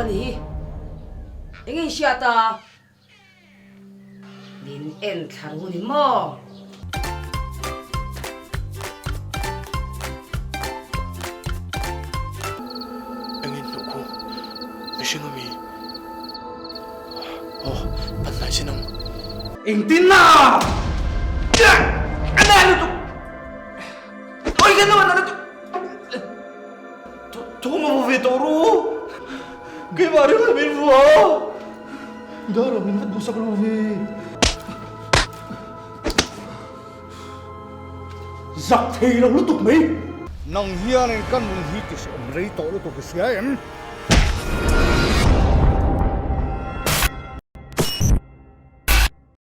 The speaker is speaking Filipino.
pani engin siata nin en tharuni mo engin nuku mishinumi panlai sinam Intina! Ano to? Oy, naman ano to? Toma Vitoro! Kaya mari mo namin mo Dara, minat mo sa kaluwi. Zak thay lang lutok may! Nang hiyan ang kan mong hitis ang rito lutok siya